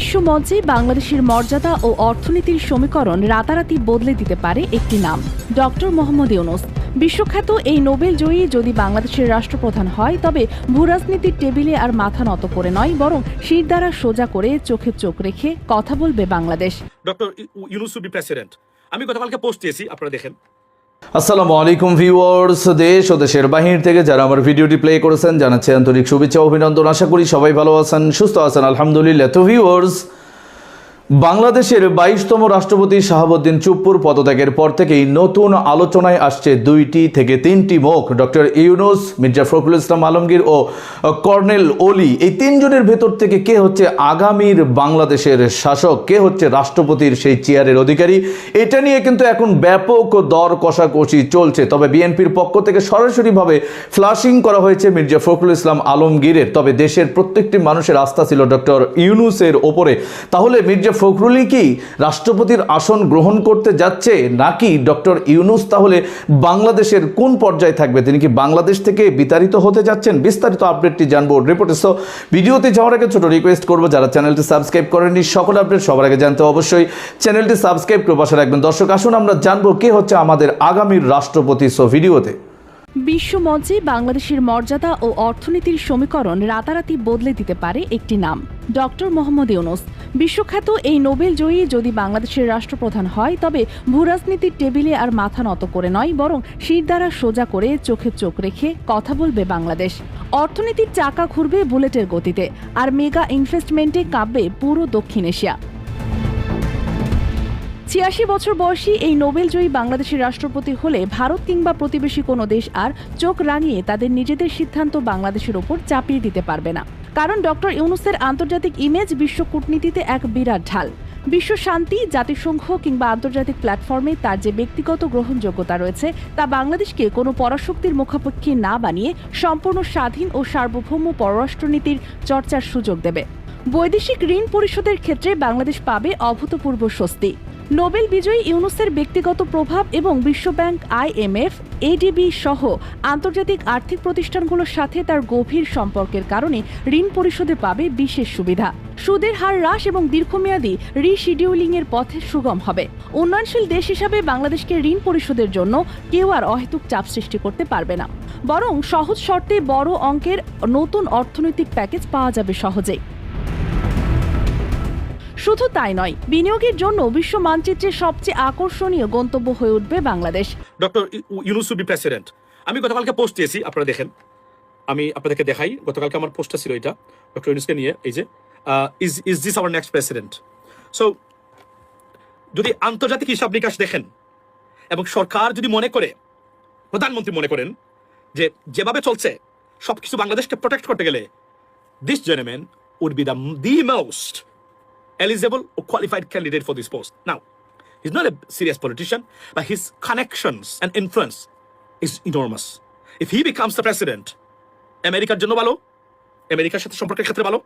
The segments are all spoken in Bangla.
বিশ্বমঞ্চে বাংলাদেশের মর্যাদা ও অর্থনীতির সমীকরণ রাতারাতি বদলে দিতে পারে একটি নাম, ডক্টর মোহাম্মদ ইউনূস। বিশ্বখ্যাত এই নোবেল জয়ী যদি বাংলাদেশের রাষ্ট্রপ্রধান হয়, তবে ভূরাজনীতির টেবিলে আর মাথা নত করে নয়, বরং শিরদাঁড়া সোজা করে চোখে চোখ রেখে কথা বলবে Bangladesh. Doctor Yunus will be president. আমি গতকালকে পোস্ট দিয়েছি, আপনারা দেখেন। আসসালামু আলাইকুম ভিউয়ার্স, দেশ ও দেশের বাহির থেকে যারা আমার ভিডিওটি প্লে করেছেন জানাচ্ছি আন্তরিক শুভেচ্ছা ও অভিনন্দন। আশা করি সবাই ভালো আছেন, সুস্থ আছেন, আলহামদুলিল্লাহ। তো ভিউয়ার্স, বাংলাদেশের 22তম রাষ্ট্রপতি শাহাবুদ্দিন চুপ্পুর পদত্যাগের পর থেকেই নতুন আলোচনায় আসছে 2টি থেকে 3টি মুখ। ডক্টর ইউনূস, মির্জা ফখরুল ইসলাম আলমগীর ও কর্নেল ওলি, এই তিনজনের ভেতর থেকে কে হচ্ছে আগামীর বাংলাদেশের শাসক, কে হচ্ছে রাষ্ট্রপতির সেই চেয়ারের অধিকারী, এটা নিয়ে কিন্তু এখন ব্যাপক দর কষাকষি চলছে। তবে বিএনপির পক্ষ থেকে সরাসরিভাবে ফ্লাশিং করা হয়েছে মির্জা ফখরুল ইসলাম আলমগীরের। তবে দেশের প্রত্যেকটি মানুষের আস্থা ছিল ডক্টর ইউনূসের ওপরে। তাহলে মির্জা ফখরুলই কি রাষ্ট্রপতির আসন গ্রহণ করতে যাচ্ছে, নাকি ডক্টর ইউনূস তাহলে বাংলাদেশের কোন পর্যায়ে থাকবে? তিনি কি বাংলাদেশ থেকে বিতাড়িত হতে যাচ্ছেন? বিস্তারিত আপডেটটি জানবো রিপোর্টে। সো ভিডিওতে যাওয়ার আগে ছোট রিকোয়েস্ট করবো, যারা চ্যানেলটি সাবস্ক্রাইব করেননি, সকল আপডেট সবার আগে জানতে অবশ্যই চ্যানেলটি সাবস্ক্রাইব করে পাশে রাখবেন। দর্শক, আসুন আমরা জানবো কে হচ্ছে আমাদের আগামীর রাষ্ট্রপতি। সো ভিডিওতে বিশ্বমঞ্চে বাংলাদেশের মর্যাদা ও অর্থনীতির সমীকরণ রাতারাতি বদলে দিতে পারে একটি নাম, ডক্টর মোহাম্মদ ইউনূস। বিশ্বখ্যাত এই নোবেল জয়ী যদি বাংলাদেশের রাষ্ট্রপ্রধান হয়, তবে ভূরাজনীতির টেবিলে আর মাথা নত করে নয়, বরং শিরদাঁড়া সোজা করে চোখে চোখ রেখে কথা বলবে বাংলাদেশ। অর্থনীতির চাকা ঘুরবে বুলেটের গতিতে, আর মেগা ইনভেস্টমেন্টে কাঁপবে পুরো দক্ষিণ এশিয়া। ৮৬ বছর বয়সী এই নোবেলজয়ী বাংলাদেশের রাষ্ট্রপতি হলে ভারত কিংবা প্রতিবেশী কোনো দেশ আর চোখ রাঙিয়ে তাদের নিজেদের সিদ্ধান্ত বাংলাদেশের ওপর চাপিয়ে দিতে পারবে না। কারণ ডক্টর ইউনূসের আন্তর্জাতিক ইমেজ বিশ্ব কূটনীতিতে এক বিরাট ঢাল। বিশ্ব শান্তি, জাতিসংঘ কিংবা আন্তর্জাতিক প্ল্যাটফর্মে তার যে ব্যক্তিগত গ্রহণযোগ্যতা রয়েছে, তা বাংলাদেশকে কোনো পরাশক্তির মুখাপেক্ষী না বানিয়ে সম্পূর্ণ স্বাধীন ও সার্বভৌম পররাষ্ট্রনীতির চর্চার সুযোগ দেবে। বৈদেশিক ঋণ পরিশোধের ক্ষেত্রে বাংলাদেশ পাবে অভূতপূর্ব স্বস্তি। নোবেল বিজয়ী ইউনূসের ব্যক্তিগত প্রভাব এবং বিশ্বব্যাংক, IMF, ADB সহ আন্তর্জাতিক আর্থিক প্রতিষ্ঠানগুলোর সাথে তার গভীর সম্পর্কের কারণে ঋণ পরিশোধে পাবে বিশেষ সুবিধা। সুদের হার হ্রাস এবং দীর্ঘমেয়াদী রিশিডিউলিংয়ের পথে সুগম হবে। উন্নয়নশীল দেশ হিসাবে বাংলাদেশকে ঋণ পরিশোধের জন্য কেউ আর অহেতুক চাপ সৃষ্টি করতে পারবে না, বরং সহজ শর্তে বড় অঙ্কের নতুন অর্থনৈতিক প্যাকেজ পাওয়া যাবে সহজেই। শুধু তাই নয়, বিনিয়োগের জন্য বিশ্ব মানচিত্রে সবচেয়ে আকর্ষণীয় গন্তব্য হয়ে উঠবে Bangladesh. Doctor Yunus will be president. আমি গতকালকে পোস্ট দিয়েছি, আপনারা দেখেন। আমি আপনাদেরকে দেখাই, গতকালকে আমার পোস্টটা ছিল এটা ডক্টর ইউনূসকে নিয়ে, এই যে is this hour next president. So যদি আন্তর্জাতিক হিসাব নিকাশ দেখেন এবং সরকার যদি মনে করে, প্রধানমন্ত্রী মনে করেন যে যেভাবে চলছে সবকিছু বাংলাদেশকে প্রোটেক্ট করতে গেলে, this gentleman would be the most eligible or qualified candidate for this post. Now, he's not a serious politician, but his connections and influence is enormous. If he becomes the president, আমেরিকার জন্য ভালো, আমেরিকার সাথে সম্পর্কের ক্ষেত্রে ভালো,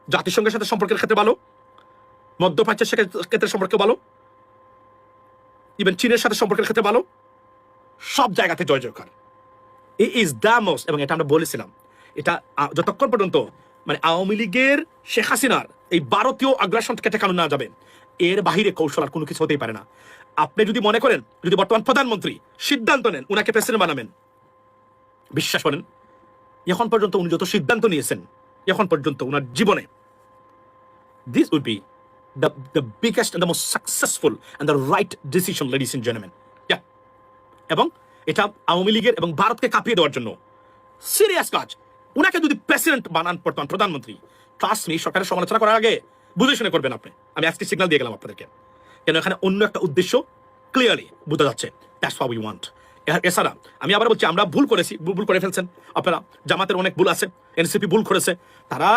জাতিসংঘের সাথে সম্পর্কের ক্ষেত্রে ভালো, মধ্যপ্রাচ্যের ক্ষেত্রে সম্পর্কে ভালো, ইভেন চীনের সাথে সম্পর্কের ক্ষেত্রে ভালো, সব জায়গাতে জয় জয়কার। ই ইজ দ্য মোস্ট। এবং এটা আমরা বলেছিলাম, এটা যতক্ষণ পর্যন্ত মানে আওয়ামী লীগের, শেখ হাসিনার এই ভারতীয় আগ্রাসনকে ঠেকানো না যাবে, এর বাহিরে কৌশল আর কোনো কিছু হতেই পারে না। আপনি যদি মনে করেন, যদি বর্তমান প্রধানমন্ত্রী সিদ্ধান্ত নেন উনাকে প্রেসিডেন্ট বানাবেন, বিশ্বাস করেন এখন পর্যন্ত উনি যত সিদ্ধান্ত নিয়েছেন, এখন পর্যন্ত উনার জীবনে, this would be the biggest and the most successful and the right decision, ladies and gentleman. এবং এটা আওয়ামী লীগের এবং ভারতকে কাঁপিয়ে দেওয়ার জন্য সিরিয়াস কাজ। উনাকে যদি প্রেসিডেন্ট বানান বর্তমান প্রধানমন্ত্রী, ট্রাস্ট মি, সরকারের সমালোচনা করার আগে বুঝে শুনে করবেন আপনি। আমি আজকে সিগন্যাল দিয়ে গেলাম আপনাদেরকে, কেন এখানে অন্য একটা উদ্দেশ্য ক্লিয়ারলি বোঝা যাচ্ছে। That's what we want. এছাড়া আমি আবার বলছি, আমরা ভুল করেছি, ভুল করে ফেলছেন আপনারা। জামাতের অনেক ভুল আছে, এনসিপি ভুল করেছে। তারা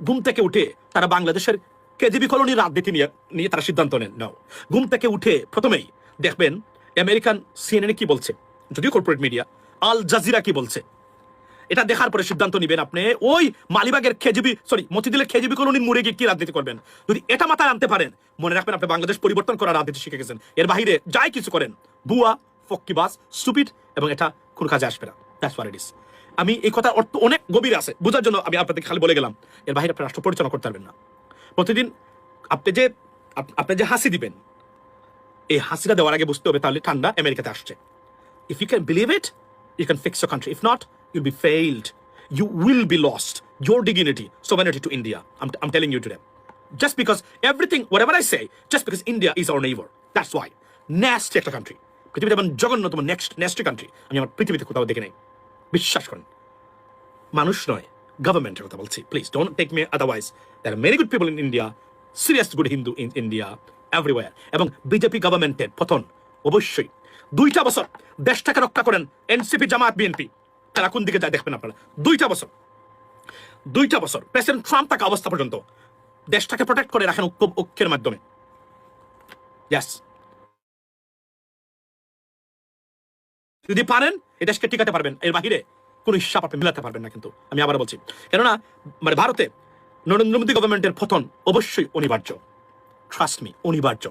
ঘুম থেকে উঠে তারা বাংলাদেশের কেজিবি কলোনির রাজনীতি নিয়ে তারা সিদ্ধান্ত নেন। নাও, ঘুম থেকে উঠে প্রথমেই দেখবেন আমেরিকান CNN কি বলছে, যদিও কর্পোরেট মিডিয়া, আল জাজিরা কি বলছে, এটা দেখার পরে সিদ্ধান্ত নেবেন আপনি। ওই মালিবাগের মতিঝিলের কেজিবি কলোনির মুড়ে গিয়ে কি রাজনীতি করবেন, যদি এটা মাথায় আনতে পারেন, মনে রাখবেন আপনি বাংলাদেশ পরিবর্তন করার রাজনীতি শিখে গেছেন। এর বাইরে যাই কিছু করেন, ভুয়া, ফক্কিবাজ, স্টুপিড, এবং এটা কোন কাজে আসবে না। That's what it is. আমি এই কথার অর্থ অনেক গভীর আছে, বোঝার জন্য আমি আপনাদের খালি বলে গেলাম। এর বাইরে আপনি রাষ্ট্র পরিচালনা করতে পারবেন না। প্রতিদিন আপনি যে হাসি দিবেন, এই হাসিটা দেওয়ার আগে বুঝতে হবে তাহলে ঠান্ডা আমেরিকাতে আসছে। If you can believe it, you can fix your country. If not, you'll be failed. You will be lost. Your dignity, sovereignty to India. I'm telling you today. Just because everything, whatever I say, just because India is our neighbor. That's why. Nasty একটা country. পৃথিবীতে এমন জঘন্যতম nasty country আমি আমার পৃথিবীতে কোথাও দেখি নাই। বিশ্বাস করেন। মানুষ নয়, গভর্নমেন্টের কথা বলছি। Please don't take me otherwise. There are many good people in India, serious good Hindu in India, everywhere. এবং বিজেপি গভর্নমেন্টের পতন অবশ্যই 2টা বছর দেশটাকে রক্ষা করেন এনসিপি, জামাত, বিএনপি। তারা কোন দিকে যায় দেখবেন আপনারা। 2টা বছর প্রেসিডেন্ট ট্রাম্প থাকা অবস্থা পর্যন্ত দেশটাকে প্রোটেক্ট করে রাখেন ঐক্যের মাধ্যমে। ইয়েস, যদি পারেন এই দেশকে টিকাতে পারবেন, এর বাহিরে কোন হিসাব আপনি মিলাতে পারবেন না। কিন্তু আমি আবার বলছি, কেননা মানে ভারতে নরেন্দ্র মোদী গভর্নমেন্টের পতন অবশ্যই অনিবার্য। ট্রাস্ট মি, অনিবার্য।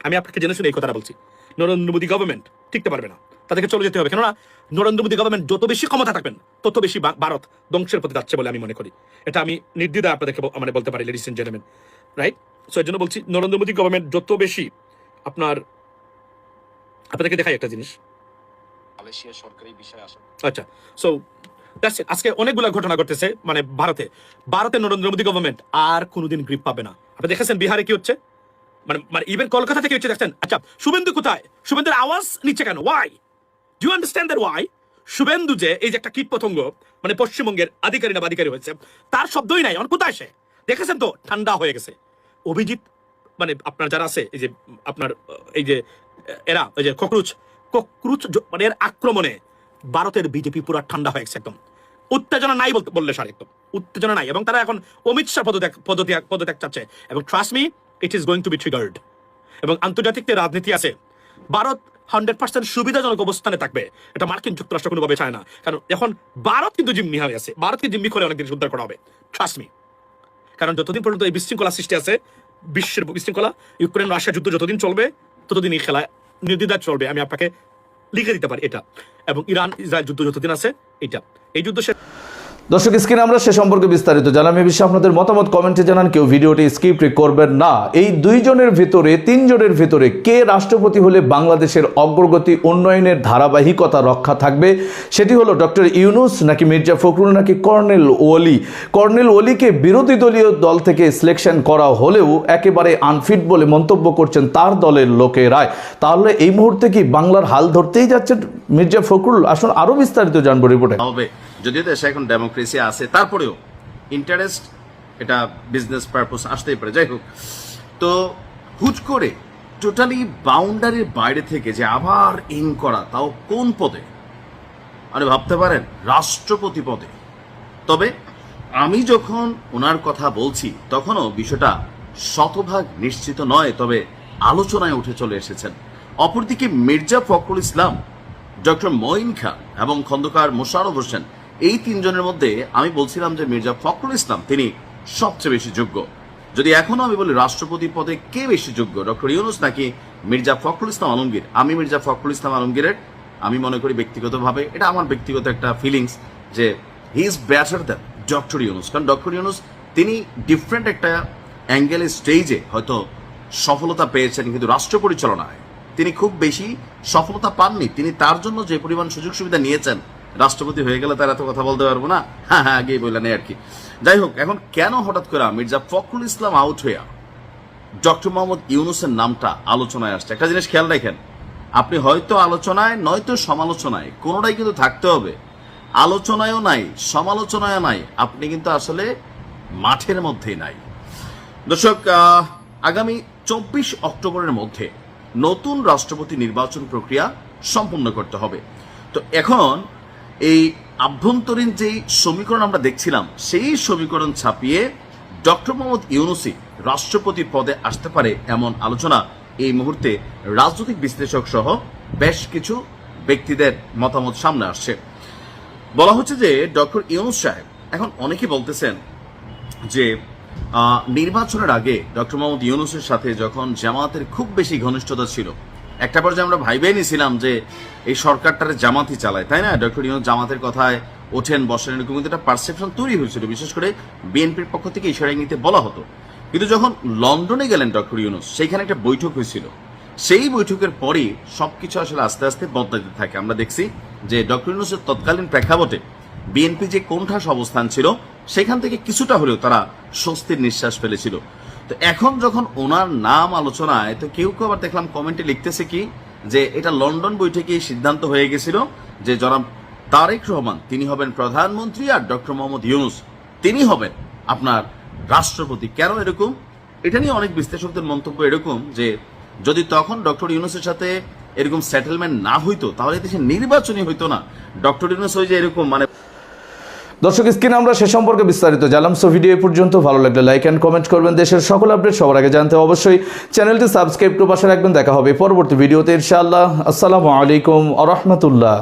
আমি আপনাকে জেনে শুনে এই কথাটা বলছি। নরেন্দ্র মোদী গভর্নমেন্ট টিকতে পারবে না, তাদেরকে চলে যেতে হবে। কেননা নরেন্দ্র মোদী গভর্নমেন্ট যত বেশি ক্ষমতা থাকবেন তত বেশি ভারত ধ্বংসের পথে যাচ্ছে বলে আমি মনে করি। এটা আমি নির্দ্বিধায় আপনাদেরকে মানে বলতে পারি, ladies and gentleman, right? So এর জন্য বলছি নরেন্দ্র মোদী গভর্নমেন্ট যত বেশি আপনাদেরকে দেখাই একটা জিনিস। মালয়েশিয়া সরকারি বিষয় আসে। আচ্ছা, সো দ্যাটস ইট। আজকে অনেকগুলো ঘটনা ঘটতেছে মানে ভারতে নরেন্দ্র মোদী গভর্নমেন্ট আর কোনোদিন গ্রিপ পাবে না। আপনি দেখেছেন বিহারে কি হচ্ছে, মানে ইভেন কলকাতা থেকে হচ্ছে দেখছেন। আচ্ছা, শুভেন্দু কোথায়? শুভেন্দুর আওয়াজ নিচ্ছে কেন? Why? Do you understand that why? Suvendu যে এই যে একটা কীট পতঙ্গ মানে পশ্চিমবঙ্গের আধিকারী না বাধিকারী হয়েছে, তার শব্দই নাই। এখন কোথায় সে? দেখেছেন তো, ঠান্ডা হয়ে গেছে। অভিজিৎ মানে আপনার যারা আছে এই যে আপনার এই যে এরা ওই যে ককরুচ মানে এর আক্রমণে ভারতের বিজেপি পুরো ঠান্ডা হয়ে গেছে একদম। উত্তেজনা নাই বললে সার, একদম উত্তেজনা নাই। এবং তারা এখন অমিত শাহ পদত্যাগ চাচ্ছে। এবং trust me, it is going to be triggered. এবং আন্তর্জাতিক যে রাজনীতি আছে, ভারত 100% সুবিধাজনক অবস্থানে থাকবে। এটা মার্কিন যুক্তরাষ্ট্র কোনোভাবে চায় না। কারণ এখন ভারত কিন্তু জিম্মি হয়ে আছে, ভারতকে জিম্মি করে অনেক জিনিস উদ্ধার করা হবে। Trust me. কারণ যতদিন পর্যন্ত এই বিশৃঙ্খলা সৃষ্টি আছে, বিশ্বের বিশৃঙ্খলা, ইউক্রেন রাশিয়া যুদ্ধ যতদিন চলবে ততদিন এই খেলা নির্দ্বিধায় চলবে। আমি আপনাকে লিখে দিতে পারি এটা। এবং ইরান ইসরায়েল যুদ্ধ যতদিন আছে এটা, এই যুদ্ধ দর্শক স্ক্রিনে আমরা সে সম্পর্কে বিস্তারিত জানাম। এ বিষয়ে আপনাদের মতামত কমেন্টে জানান। কেউ ভিডিওটি স্কিপ করবেন না। এই 3জনের ভিতরে কে রাষ্ট্রপতি হলে বাংলাদেশের অগ্রগতি উন্নয়নের ধারাবাহিকতা রক্ষা থাকবে? সেটি হলো ডক্টর ইউনূস নাকি মির্জা ফখরুল নাকি কর্নেল ওলি? কর্নেল ওলিকে বিরোধী দলীয় দল থেকে সিলেকশন করা হলেও একেবারে আনফিট বলে মন্তব্য করছেন তার দলের লোকেরাই। তাহলে এই মুহূর্তে কি বাংলার হাল ধরতেই যাচ্ছে মির্জা ফখরুল? আসুন আরো বিস্তারিত জানবো রিপোর্টে। যদিও দেশে এখন ডেমোক্রেসি আছে, তারপরেও ইন্টারেস্ট, এটা বিজনেস পারপোজ আসতেই পারে। যাই হোক, তো হুট করে টোটালি বাউন্ডারির বাইরে থেকে যে আবার ইন করা, তাও কোন পদে? আরে ভাবতে পারেন, রাষ্ট্রপতি পদে। তবে আমি যখন ওনার কথা বলছি তখনও বিষয়টা শতভাগ নিশ্চিত নয়, তবে আলোচনায় উঠে চলে এসেছেন। অপরদিকে মির্জা ফখরুল ইসলাম, ডক্টর মঈন খান এবং খন্দকার মোশাররফ হোসেন, এই 3জনের মধ্যে আমি বলছিলাম যে মির্জা ফখরুল ইসলাম তিনি সবচেয়ে বেশি যোগ্য। যদি এখনো আমি বলি রাষ্ট্রপতি পদে কে বেশি যোগ্য, ডক্টর ইউনূস নাকি মির্জা ফখরুল ইসলাম আলমগীর, আমি মির্জা ফখরুল ইসলাম আলমগীরের আমি মনে করি ব্যক্তিগতভাবে, এটা আমার ব্যক্তিগত একটা ফিলিংস, যে he is better than doctor Yunus. কারণ ডক্টর ইউনূস তিনি ডিফারেন্ট একটা অ্যাঙ্গেলের স্টেজে হয়তো সফলতা পেয়েছেন, কিন্তু রাষ্ট্র পরিচালনায় তিনি খুব বেশি সফলতা পাননি। তিনি তার জন্য যে পরিমাণ সুযোগ সুবিধা নিয়েছেন, রাষ্ট্রপতি হয়ে গেলে তার এত কথা বলতে পারবো না, হ্যাঁ আগেই বললেন আর কি। যাই হোক, এখন কেন হঠাৎ করে মির্জা ফখরুল ইসলাম আউট হয়ে ডক্টর মোহাম্মদ ইউনূসের নামটা আলোচনায় আসছে? একটা জিনিস খেয়াল রাখেন, আপনি হয়তো আলোচনায় নয়তো সমালোচনায়, কোনোটাই কিন্তু থাকতে হবে। আলোচনায়ও নাই, সমালোচনায়ও নাই, আপনি কিন্তু আসলে মাঠের মধ্যেই নাই। দর্শক, আগামী 24 অক্টোবরের মধ্যে নতুন রাষ্ট্রপতি নির্বাচন প্রক্রিয়া সম্পন্ন করতে হবে। তো এখন এই আভ্যন্তরীণ যেই সমীকরণ আমরা দেখছিলাম, সেই সমীকরণ ছাপিয়ে ডক্টর মোহাম্মদ ইউনূসই রাষ্ট্রপতি পদে আসতে পারে এমন আলোচনা এই মুহূর্তে রাজনৈতিক বিশ্লেষক সহ বেশ কিছু ব্যক্তিদের মতামত সামনে আসছে। বলা হচ্ছে যে ডক্টর ইউনূস সাহেব, এখন অনেকে বলতেছেন যে নির্বাচনের আগে ডক্টর মোহাম্মদ ইউনূসের সাথে যখন জামাতের খুব বেশি ঘনিষ্ঠতা ছিল, একটা পর্যায়ে আমরা ভাইবেই নিয়েছিলাম যে এই সরকারটারে জামাতই চালায়, তাই না? ডক্টর ইউনূস জামাতের কথায় ওঠেন বসেন, এরকম কিন্তু একটা পারসেপশন তৈরি হয়েছিল, বিশেষ করে বিএনপির পক্ষ থেকে ইশারা ইঙ্গিতে বলা হতো। কিন্তু যখন লন্ডনে গেলেন ডক্টর ইউনূস, সেইখানে একটা বৈঠক হয়েছিল, সেই বৈঠকের পরই সবকিছু আসলে আস্তে আস্তে বদলাতে থাকে। আমরা দেখছি যে ডক্টর ইউনূসের তৎকালীন প্রেক্ষাপটে বিএনপি যে কোণঠাস অবস্থান ছিল, সেখান থেকে কিছুটা হলেও তারা স্বস্তির নিঃশ্বাস ফেলেছিল। তো এখন যখন ওনার নাম আলোচনায়, তো কেউ কেউ আবার দেখলাম কমেন্টে লিখতেছে কি যে এটা লন্ডন বৈঠকেই সিদ্ধান্ত হয়ে গেছিল যে জনাব তারেক রহমান তিনি হবেন প্রধানমন্ত্রী আর ডক্টর মোহাম্মদ ইউনূস তিনি হবেন আপনার রাষ্ট্রপতি। কেন এরকম? এটা নিয়ে অনেক বিশ্লেষকদের মন্তব্য এরকম যে যদি তখন ডক্টর ইউনূসের সাথে এরকম সেটেলমেন্ট না হইতো, তাহলে দেশে নির্বাচনই হইতো না। ডক্টর ইউনূস ওই যে এরকম মানে দর্শক, স্ক্রিনে আমরা সে সম্পর্কে বিস্তারিত জানলাম। সো ভিডিও এই পর্যন্ত। ভালো লাগলে লাইক অ্যান্ড কমেন্ট করবেন। দেশের সকল আপডেট সবার আগে জানতে অবশ্যই চ্যানেলটি সাবস্ক্রাইব করে পাশে রাখবেন। দেখা হবে পরবর্তী ভিডিওতে ইনশাআল্লাহ। আসসালামু আলাইকুম ওয়া রাহমাতুল্লাহ।